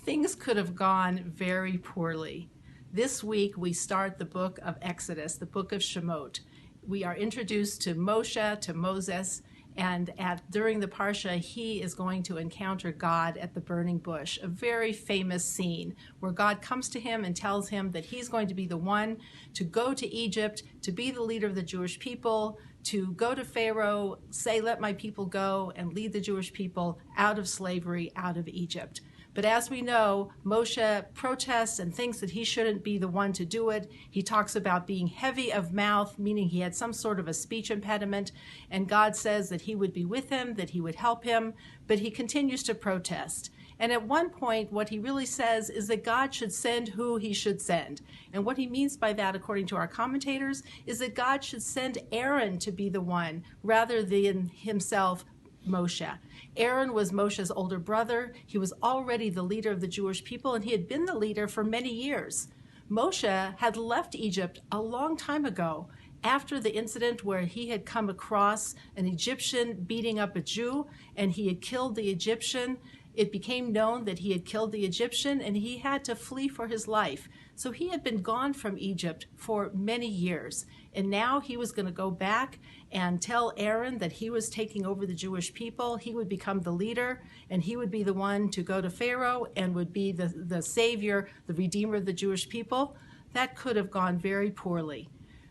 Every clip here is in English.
Things could have gone very poorly. This week we start the book of Exodus, the book of Shemot. We are introduced to Moshe, to Moses, and during the Parsha, he is going to encounter God at the burning bush, a very famous scene where God comes to him and tells him that he's going to be the one to go to Egypt, to be the leader of the Jewish people, to go to Pharaoh, say, let my people go, and lead the Jewish people out of slavery, out of Egypt. But as we know, Moshe protests and thinks that he shouldn't be the one to do it. He talks about being heavy of mouth, meaning he had some sort of a speech impediment, and God says that he would be with him, that he would help him, but he continues to protest. And at one point, what he really says is that God should send who he should send. And what he means by that, according to our commentators, is that God should send Aaron to be the one, rather than himself, Moshe. Aaron was Moshe's older brother. He was already the leader of the Jewish people, and he had been the leader for many years. Moshe had left Egypt a long time ago, after the incident where he had come across an Egyptian beating up a Jew, and he had killed the Egyptian. It became known that he had killed the Egyptian, and he had to flee for his life. So he had been gone from Egypt for many years. And now he was going to go back and tell Aaron that he was taking over the Jewish people. He would become the leader, and he would be the one to go to Pharaoh and would be the savior, the redeemer of the Jewish people. That could have gone very poorly.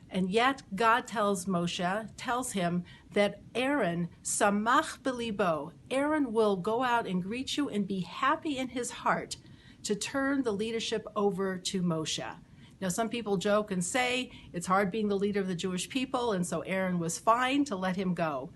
And yet God tells him that Aaron, samach belibo, Aaron will go out and greet you and be happy in his heart to turn the leadership over to Moshe. Now, some people joke and say it's hard being the leader of the Jewish people, and so Aaron was fine to let him go,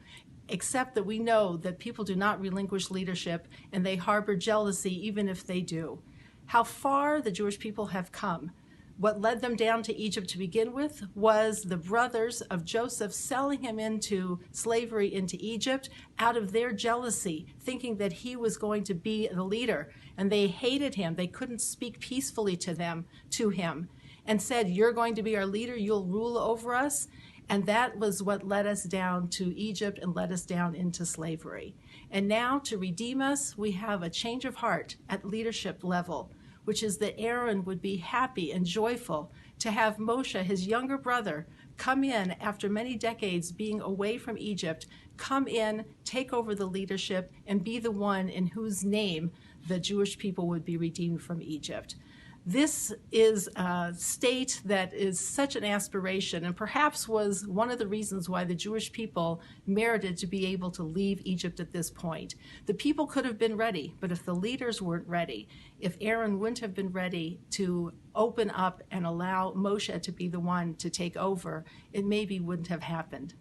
except that we know that people do not relinquish leadership, and they harbor jealousy even if they do. How far the Jewish people have come. What led them down to Egypt to begin with was the brothers of Joseph selling him into slavery into Egypt out of their jealousy, thinking that he was going to be the leader. And they hated him. They couldn't speak peacefully to him, and said, you're going to be our leader, you'll rule over us. And that was what led us down to Egypt and led us down into slavery. And now to redeem us, we have a change of heart at leadership level, which is that Aaron would be happy and joyful to have Moshe, his younger brother, come in after many decades being away from Egypt, come in, take over the leadership, and be the one in whose name the Jewish people would be redeemed from Egypt. This is a state that is such an aspiration, and perhaps was one of the reasons why the Jewish people merited to be able to leave Egypt at this point. The people could have been ready, but if the leaders weren't ready, if Aaron wouldn't have been ready to open up and allow Moshe to be the one to take over, it maybe wouldn't have happened.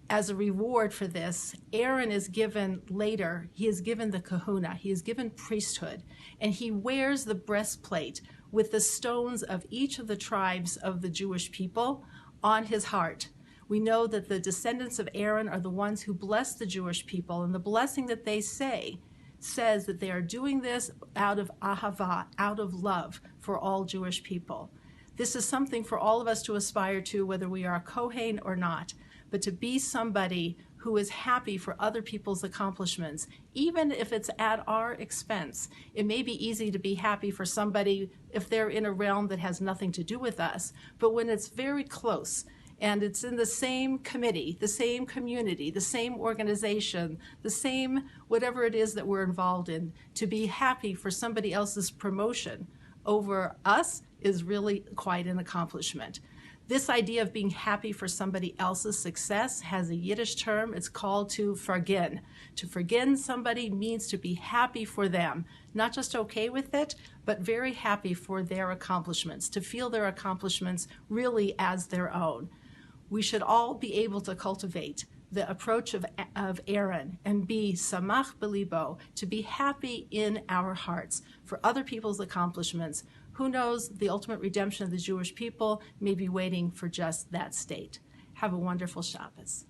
As a reward for this, Aaron is given later, he is given the kahuna, he is given priesthood, and he wears the breastplate with the stones of each of the tribes of the Jewish people on his heart. We know that the descendants of Aaron are the ones who bless the Jewish people, and the blessing that they say says that they are doing this out of ahava, out of love for all Jewish people. This is something for all of us to aspire to, whether we are a Kohen or not, but to be somebody who is happy for other people's accomplishments, even if it's at our expense. It may be easy to be happy for somebody if they're in a realm that has nothing to do with us, but when it's very close, and it's in the same committee, the same community, the same organization, the same whatever it is that we're involved in, to be happy for somebody else's promotion over us is really quite an accomplishment. This idea of being happy for somebody else's success has a Yiddish term. It's called to fargin. To fargin somebody means to be happy for them, not just okay with it, but very happy for their accomplishments, to feel their accomplishments really as their own. We should all be able to cultivate the approach of Aaron and be samach belibo, to be happy in our hearts for other people's accomplishments. Who knows, the ultimate redemption of the Jewish people may be waiting for just that state. Have a wonderful Shabbos.